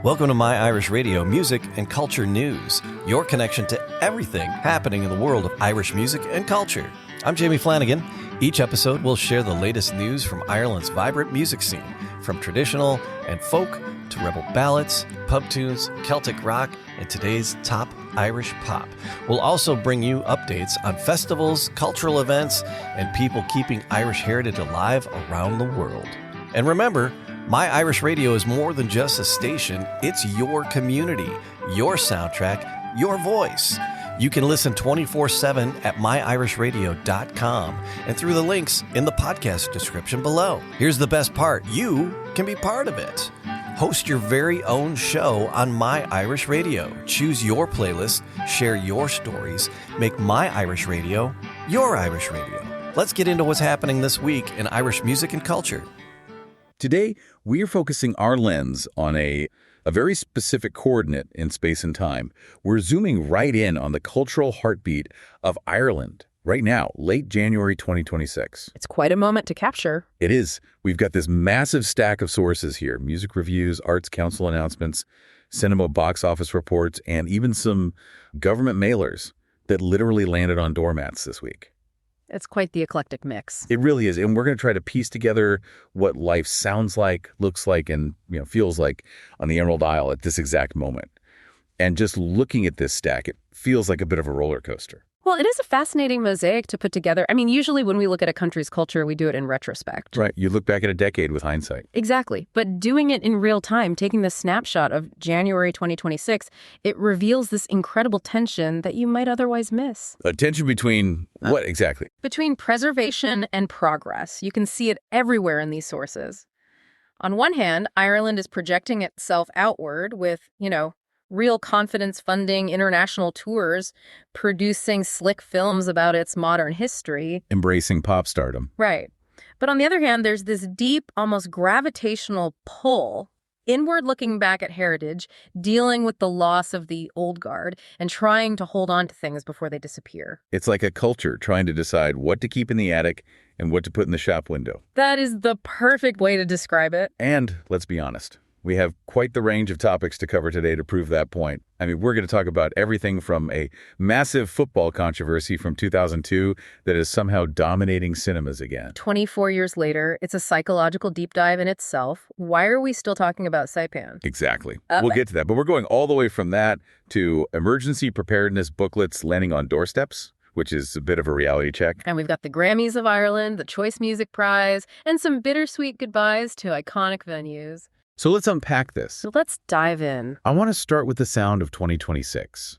Welcome to My Irish Radio, music and culture news, your connection to everything happening in the world of Irish music and culture. I'm Jamie Flanagan. Each episode will share the latest news from Ireland's vibrant music scene, from traditional and folk to rebel ballads, pub tunes, Celtic rock, and today's top Irish pop. We'll also bring you updates on festivals, cultural events, and people keeping Irish heritage alive around the world. And remember, My Irish Radio is more than just a station. It's your community, your soundtrack, your voice. You can listen 24/7 at myirishradio.com and through the links in the podcast description below. Here's the best part. You can be part of it. Host your very own show on My Irish Radio. Choose your playlist, share your stories, make My Irish Radio your Irish Radio. Let's get into what's happening this week in Irish music and culture. Today, we are focusing our lens on a very specific coordinate in space and time. We're zooming right in on the cultural heartbeat of Ireland right now, late January 2026. It's quite a moment to capture. It is. We've got this massive stack of sources here: music reviews, arts council announcements, cinema box office reports, and even some government mailers that literally landed on doormats this week. It's quite the eclectic mix. It really is. And we're going to try to piece together what life sounds like, looks like, and feels like on the Emerald Isle at this exact moment. And just looking at this stack, it feels like a bit of a roller coaster. Well, it is a fascinating mosaic to put together. I mean, usually when we look at a country's culture, we do it in retrospect. Right. You look back at a decade with hindsight. Exactly. But doing it in real time, taking the snapshot of January 2026, it reveals this incredible tension that you might otherwise miss. A tension between what exactly? Between preservation and progress. You can see it everywhere in these sources. On one hand, Ireland is projecting itself outward with, real confidence funding international tours, producing slick films about its modern history. Embracing pop stardom. Right. But on the other hand, there's this deep, almost gravitational pull, inward looking back at heritage, dealing with the loss of the old guard, and trying to hold on to things before they disappear. It's like a culture trying to decide what to keep in the attic and what to put in the shop window. That is the perfect way to describe it. And let's be honest, we have quite the range of topics to cover today to prove that point. I mean, we're going to talk about everything from a massive football controversy from 2002 that is somehow dominating cinemas again. 24 years later, it's a psychological deep dive in itself. Why are we still talking about Saipan? Exactly. We'll get to that. But we're going all the way from that to emergency preparedness booklets landing on doorsteps, which is a bit of a reality check. And we've got the Grammys of Ireland, the Choice Music Prize, and some bittersweet goodbyes to iconic venues. So let's unpack this. So let's dive in. I want to start with the sound of 2026.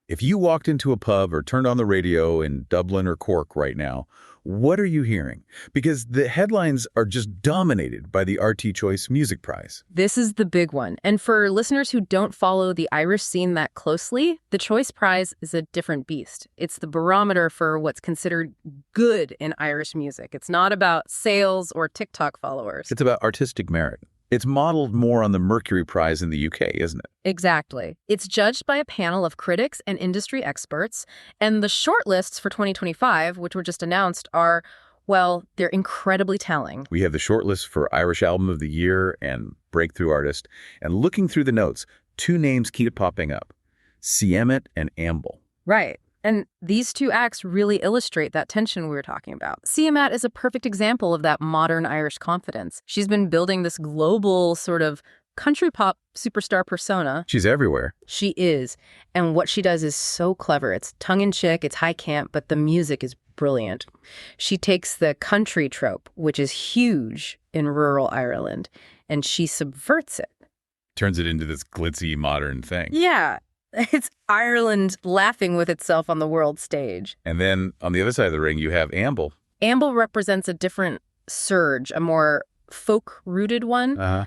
If you walked into a pub or turned on the radio in Dublin or Cork right now, what are you hearing? Because the headlines are just dominated by the RT Choice Music Prize. This is the big one. And for listeners who don't follow the Irish scene that closely, the Choice Prize is a different beast. It's the barometer for what's considered good in Irish music. It's not about sales or TikTok followers. It's about artistic merit. It's modeled more on the Mercury Prize in the UK, isn't it? Exactly. It's judged by a panel of critics and industry experts, and the shortlists for 2025, which were just announced, are, well, they're incredibly telling. We have the shortlist for Irish Album of the Year and Breakthrough Artist, and looking through the notes, two names keep popping up: CMAT and Amble. Right. And these two acts really illustrate that tension we were talking about. CMAT is a perfect example of that modern Irish confidence. She's been building this global sort of country pop superstar persona. She's everywhere. She is. And what she does is so clever. It's tongue-in-cheek, it's high camp, but the music is brilliant. She takes the country trope, which is huge in rural Ireland, and she subverts it. Turns it into this glitzy modern thing. Yeah. It's Ireland laughing with itself on the world stage. And then on the other side of the ring, you have Amble. Amble represents a different surge, a more folk-rooted one.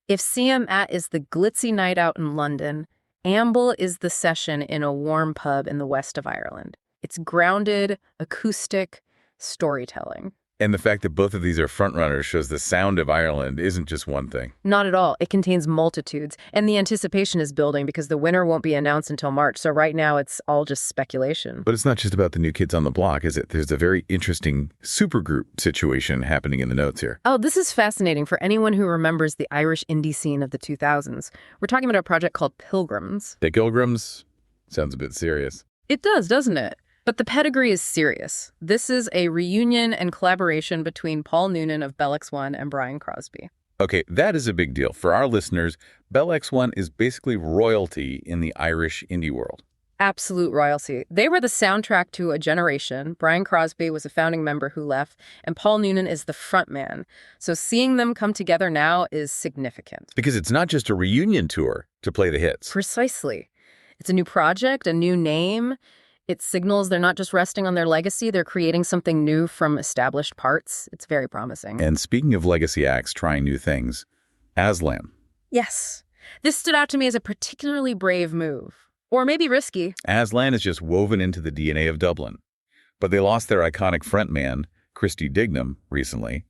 If CMAT is the glitzy night out in London, Amble is the session in a warm pub in the west of Ireland. It's grounded, acoustic storytelling. And the fact that both of these are frontrunners shows the sound of Ireland isn't just one thing. Not at all. It contains multitudes, and the anticipation is building because the winner won't be announced until March, so right now it's all just speculation. But it's not just about the new kids on the block, is it? There's a very interesting supergroup situation happening in the notes here. Oh, this is fascinating for anyone who remembers the Irish indie scene of the 2000s. We're talking about a project called Pilgrims. The Pilgrims? Sounds a bit serious. It does, doesn't it? But the pedigree is serious. This is a reunion and collaboration between Paul Noonan of Bell X1 and Brian Crosby. Okay, that is a big deal. For our listeners, Bell X1 is basically royalty in the Irish indie world. Absolute royalty. They were the soundtrack to a generation. Brian Crosby was a founding member who left, and Paul Noonan is the front man. So seeing them come together now is significant. Because it's not just a reunion tour to play the hits. Precisely. It's a new project, a new name. It signals they're not just resting on their legacy, they're creating something new from established parts. It's very promising. And speaking of legacy acts trying new things, Aslan. Yes. This stood out to me as a particularly brave move. Or maybe risky. Aslan is just woven into the DNA of Dublin. But they lost their iconic frontman, Christy Dignam, recently.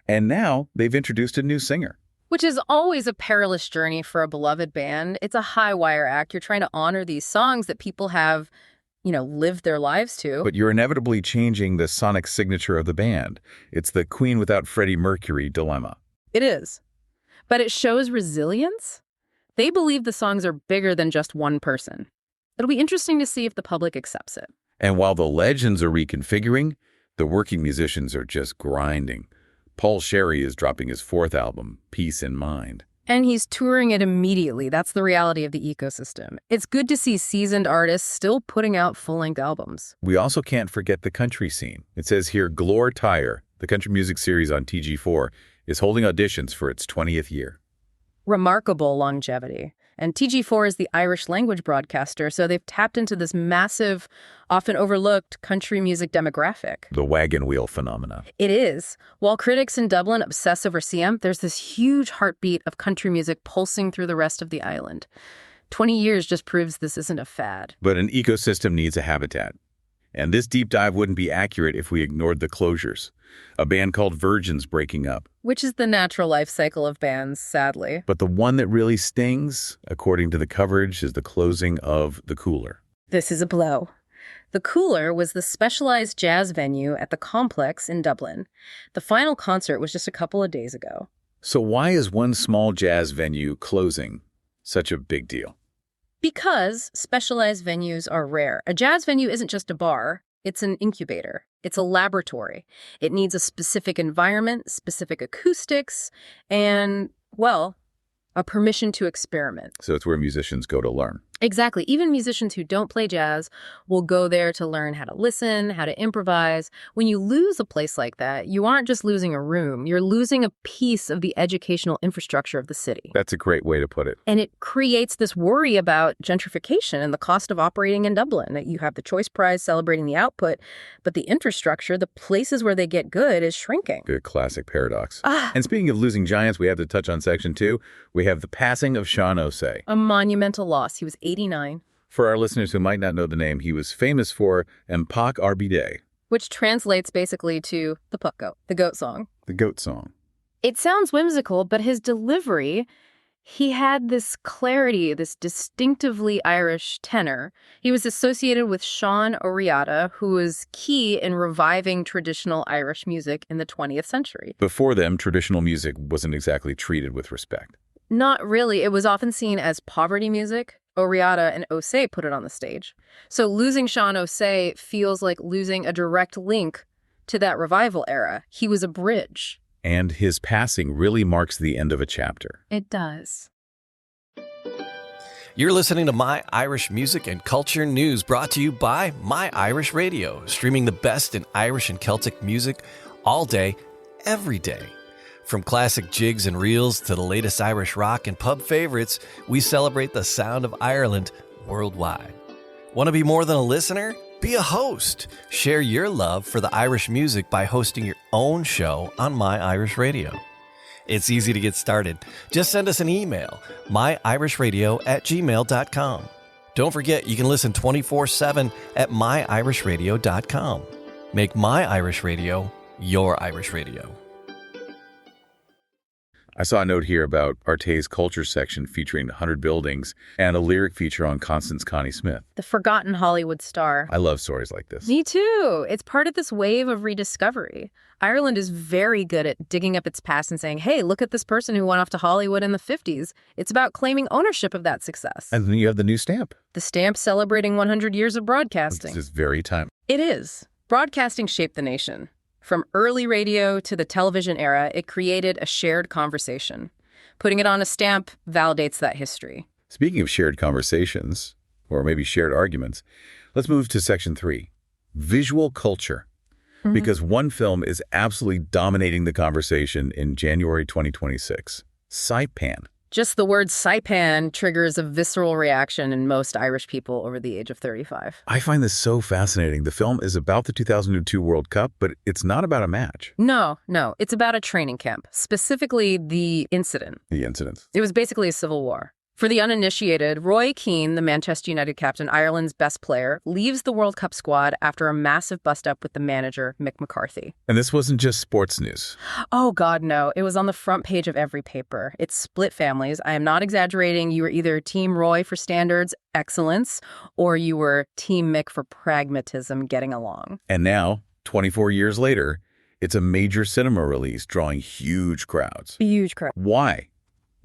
And now they've introduced a new singer. Which is always a perilous journey for a beloved band. It's a high-wire act. You're trying to honor these songs that people have lived their lives to. But you're inevitably changing the sonic signature of the band. It's the Queen without Freddie Mercury dilemma. It is. But it shows resilience. They believe the songs are bigger than just one person. It'll be interesting to see if the public accepts it. And while the legends are reconfiguring, the working musicians are just grinding. Paul Sherry is dropping his 4th album, Peace in Mind. And he's touring it immediately. That's the reality of the ecosystem. It's good to see seasoned artists still putting out full-length albums. We also can't forget the country scene. It says here, Glór Tíre, the country music series on TG4, is holding auditions for its 20th year. Remarkable longevity. And TG4 is the Irish language broadcaster, so they've tapped into this massive, often overlooked country music demographic. The wagon wheel phenomena. It is. While critics in Dublin obsess over CM, there's this huge heartbeat of country music pulsing through the rest of the island. 20 years just proves this isn't a fad. But an ecosystem needs a habitat. And this deep dive wouldn't be accurate if we ignored the closures. A band called Virgin's breaking up. Which is the natural life cycle of bands, sadly. But the one that really stings, according to the coverage, is the closing of The Cooler. This is a blow. The Cooler was the specialized jazz venue at the Complex in Dublin. The final concert was just a couple of days ago. So why is one small jazz venue closing such a big deal? Because specialized venues are rare. A jazz venue isn't just a bar. It's an incubator. It's a laboratory. It needs a specific environment, specific acoustics, and, well, a permission to experiment. So it's where musicians go to learn. Exactly. Even musicians who don't play jazz will go there to learn how to listen, how to improvise. When you lose a place like that, you aren't just losing a room. You're losing a piece of the educational infrastructure of the city. That's a great way to put it. And it creates this worry about gentrification and the cost of operating in Dublin. You have the Choice Prize celebrating the output, but the infrastructure, the places where they get good, is shrinking. Good classic paradox. And speaking of losing giants, we have to touch on section 2. We have the passing of Seán Ó Sé. A monumental loss. He was 89. For our listeners who might not know the name, he was famous for Ampak Arbide. Which translates basically to the puck goat, the goat song. The goat song. It sounds whimsical, but his delivery, he had this clarity, this distinctively Irish tenor. He was associated with Seán Ó, who was key in reviving traditional Irish music in the 20th century. Before them, traditional music wasn't exactly treated with respect. Not really. It was often seen as poverty music. Ó and Ó Sé put it on the stage. So losing Seán Ó Sé feels like losing a direct link to that revival era. He was a bridge. And his passing really marks the end of a chapter. It does. You're listening to My Irish Music and Culture News, brought to you by My Irish Radio, streaming the best in Irish and Celtic music all day, every day. From classic jigs and reels to the latest Irish rock and pub favorites, we celebrate the sound of Ireland worldwide. Want to be more than a listener? Be a host. Share your love for the Irish music by hosting your own show on My Irish Radio. It's easy to get started. Just send us an email, myirishradio@gmail.com. Don't forget, you can listen 24/7 at myirishradio.com. Make My Irish Radio your Irish radio. I saw a note here about Arte's culture section featuring 100 buildings and a lyric feature on Constance Connie Smith. The forgotten Hollywood star. I love stories like this. Me too. It's part of this wave of rediscovery. Ireland is very good at digging up its past and saying, hey, look at this person who went off to Hollywood in the 50s. It's about claiming ownership of that success. And then you have the new stamp. The stamp celebrating 100 years of broadcasting. It's this very time. It is. Broadcasting shaped the nation. From early radio to the television era, it created a shared conversation. Putting it on a stamp validates that history. Speaking of shared conversations, or maybe shared arguments, let's move to Section 3, visual culture. Because one film is absolutely dominating the conversation in January 2026, Saipan. Just the word saipan triggers a visceral reaction in most Irish people over the age of 35. I find this so fascinating. The film is about the 2002 World Cup, but it's not about a match. No. It's about a training camp, specifically the incident. The incidents. It was basically a civil war. For the uninitiated, Roy Keane, the Manchester United captain, Ireland's best player, leaves the World Cup squad after a massive bust-up with the manager, Mick McCarthy. And this wasn't just sports news. Oh, God, no. It was on the front page of every paper. It split families. I am not exaggerating. You were either Team Roy for standards, excellence, or you were Team Mick for pragmatism, getting along. And now, 24 years later, it's a major cinema release drawing huge crowds. Huge crowd. Why?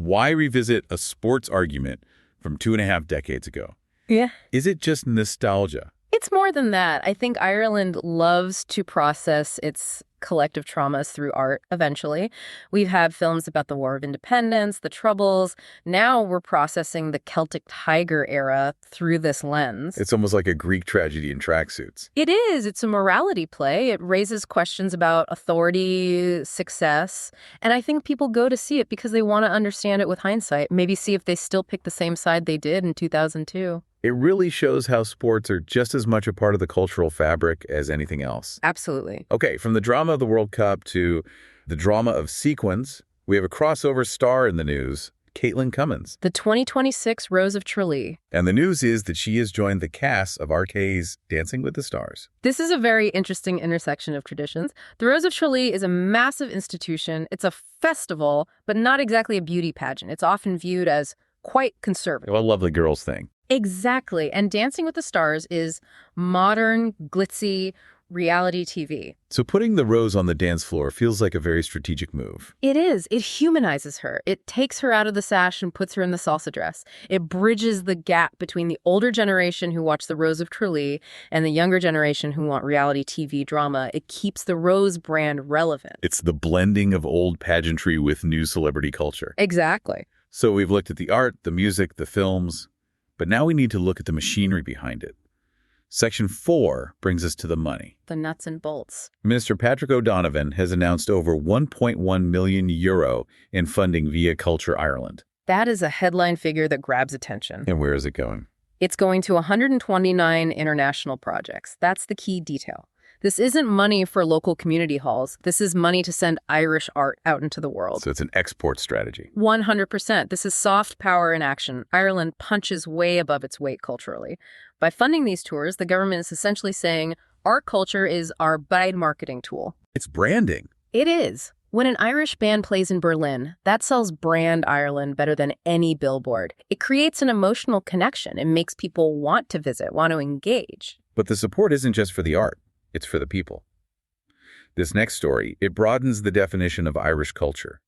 Why revisit a sports argument from 2.5 decades ago? Yeah. Is it just nostalgia? It's more than that. I think Ireland loves to process its collective traumas through art, eventually. We've had films about the War of Independence, the Troubles. Now we're processing the Celtic Tiger era through this lens. It's almost like a Greek tragedy in tracksuits. It is. It's a morality play. It raises questions about authority, success. And I think people go to see it because they want to understand it with hindsight. Maybe see if they still pick the same side they did in 2002. It really shows how sports are just as much a part of the cultural fabric as anything else. Absolutely. Okay, from the drama of the World Cup to the drama of sequins, we have a crossover star in the news, Caitlin Cummins. The 2026 Rose of Tralee. And the news is that she has joined the cast of RK's Dancing with the Stars. This is a very interesting intersection of traditions. The Rose of Tralee is a massive institution. It's a festival, but not exactly a beauty pageant. It's often viewed as quite conservative. A lovely girls thing. Exactly. And Dancing with the Stars is modern, glitzy reality TV. So putting the Rose on the dance floor feels like a very strategic move. It is. It humanizes her. It takes her out of the sash and puts her in the salsa dress. It bridges the gap between the older generation who watch the Rose of Tralee and the younger generation who want reality TV drama. It keeps the Rose brand relevant. It's the blending of old pageantry with new celebrity culture. Exactly. So we've looked at the art, the music, the films, but now we need to look at the machinery behind it. Section 4 brings us to the money. The nuts and bolts. Minister Patrick O'Donovan has announced over €1.1 million in funding via Culture Ireland. That is a headline figure that grabs attention. And where is it going? It's going to 129 international projects. That's the key detail. This isn't money for local community halls. This is money to send Irish art out into the world. So it's an export strategy. 100%. This is soft power in action. Ireland punches way above its weight culturally. By funding these tours, the government is essentially saying art culture is our braid marketing tool. It's branding. It is. When an Irish band plays in Berlin, that sells brand Ireland better than any billboard. It creates an emotional connection. It makes people want to visit, want to engage. But the support isn't just for the art. It's for the people. This next story, it broadens the definition of Irish culture.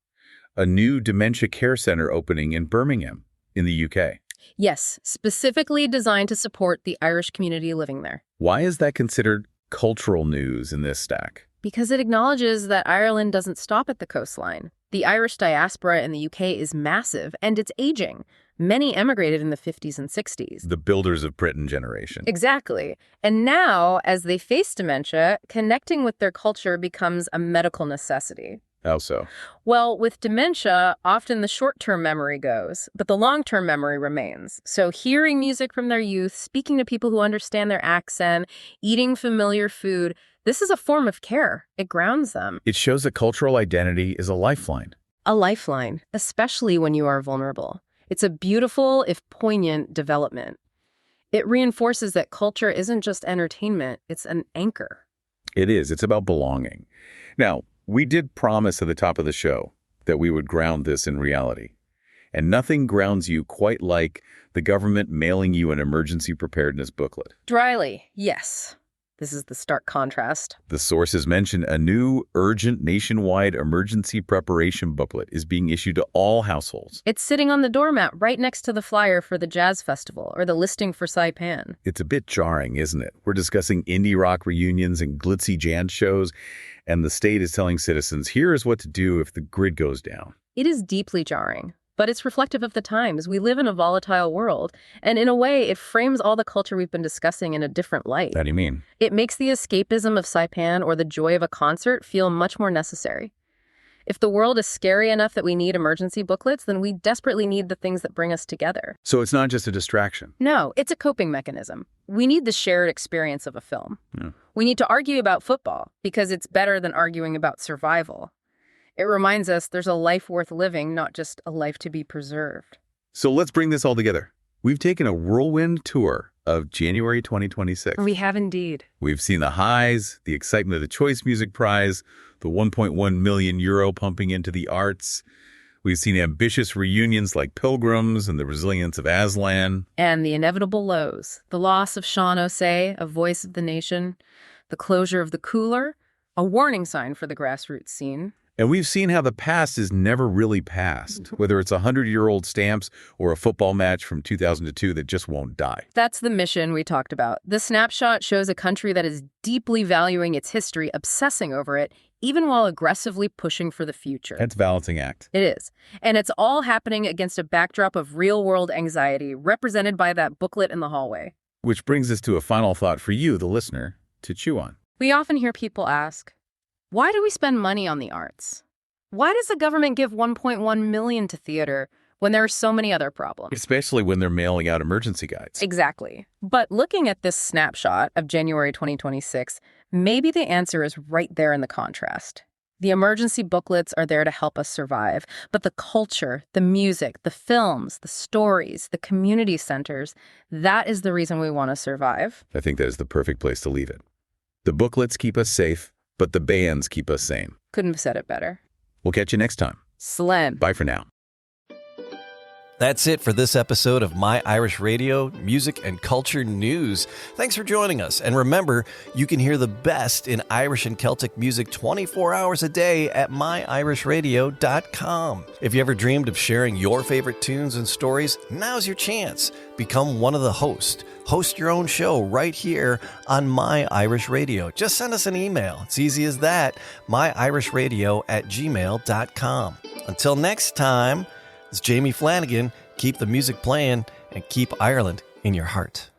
A new dementia care center opening in Birmingham, in the UK. Yes, specifically designed to support the Irish community living there. Why is that considered cultural news in this stack? Because it acknowledges that Ireland doesn't stop at the coastline. The Irish diaspora in the UK is massive, and it's aging. Many emigrated in the 50s and 60s. The builders of Britain generation. Exactly. And now, as they face dementia, connecting with their culture becomes a medical necessity. How so? Well, with dementia, often the short-term memory goes, but the long-term memory remains. So hearing music from their youth, speaking to people who understand their accent, eating familiar food, this is a form of care. It grounds them. It shows that cultural identity is a lifeline. A lifeline, especially when you are vulnerable. It's a beautiful, if poignant, development. It reinforces that culture isn't just entertainment, it's an anchor. It is. It's about belonging. Now, we did promise at the top of the show that we would ground this in reality. And nothing grounds you quite like the government mailing you an emergency preparedness booklet. Dryly, yes. This is the stark contrast. The sources mention a new urgent nationwide emergency preparation booklet is being issued to all households. It's sitting on the doormat right next to the flyer for the jazz festival or the listing for Saipan. It's a bit jarring, isn't it? We're discussing indie rock reunions and glitzy jazz shows, and the state is telling citizens, here is what to do if the grid goes down. It is deeply jarring, but it's reflective of the times. We live in a volatile world, and in a way, it frames all the culture we've been discussing in a different light. How do you mean? It makes the escapism of Saipan or the joy of a concert feel much more necessary. If the world is scary enough that we need emergency booklets, then we desperately need the things that bring us together. So it's not just a distraction. No, it's a coping mechanism. We need the shared experience of a film. Yeah. We need to argue about football because it's better than arguing about survival. It reminds us there's a life worth living, not just a life to be preserved. So let's bring this all together. We've taken a whirlwind tour of January 2026. We have indeed. We've seen the highs, the excitement of the Choice Music Prize, the 1.1 million euro pumping into the arts. We've seen ambitious reunions like Pilgrims and the resilience of Aslan. And the inevitable lows. The loss of Seán Ó Sé, a voice of the nation. The closure of the cooler, a warning sign for the grassroots scene. And we've seen how the past is never really past, whether it's 100-year-old stamps or a football match from 2002 that just won't die. That's the mission we talked about. The snapshot shows a country that is deeply valuing its history, obsessing over it, even while aggressively pushing for the future. That's a balancing act. It is. And it's all happening against a backdrop of real-world anxiety, represented by that booklet in the hallway. Which brings us to a final thought for you, the listener, to chew on. We often hear people ask, why do we spend money on the arts? Why does the government give $1.1 million to theater when there are so many other problems? Especially when they're mailing out emergency guides. Exactly. But looking at this snapshot of January 2026, maybe the answer is right there in the contrast. The emergency booklets are there to help us survive, but the culture, the music, the films, the stories, the community centers, that is the reason we want to survive. I think that is the perfect place to leave it. The booklets keep us safe, but the bands keep us sane. Couldn't have said it better. We'll catch you next time. Slim. Bye for now. That's it for this episode of My Irish Radio, Music and Culture News. Thanks for joining us. And remember, you can hear the best in Irish and Celtic music 24 hours a day at myirishradio.com. If you ever dreamed of sharing your favorite tunes and stories, now's your chance. Become one of the hosts. Host your own show right here on My Irish Radio. Just send us an email. It's easy as that. myirishradio@gmail.com. Until next time, it's Jamie Flanagan. Keep the music playing and keep Ireland in your heart.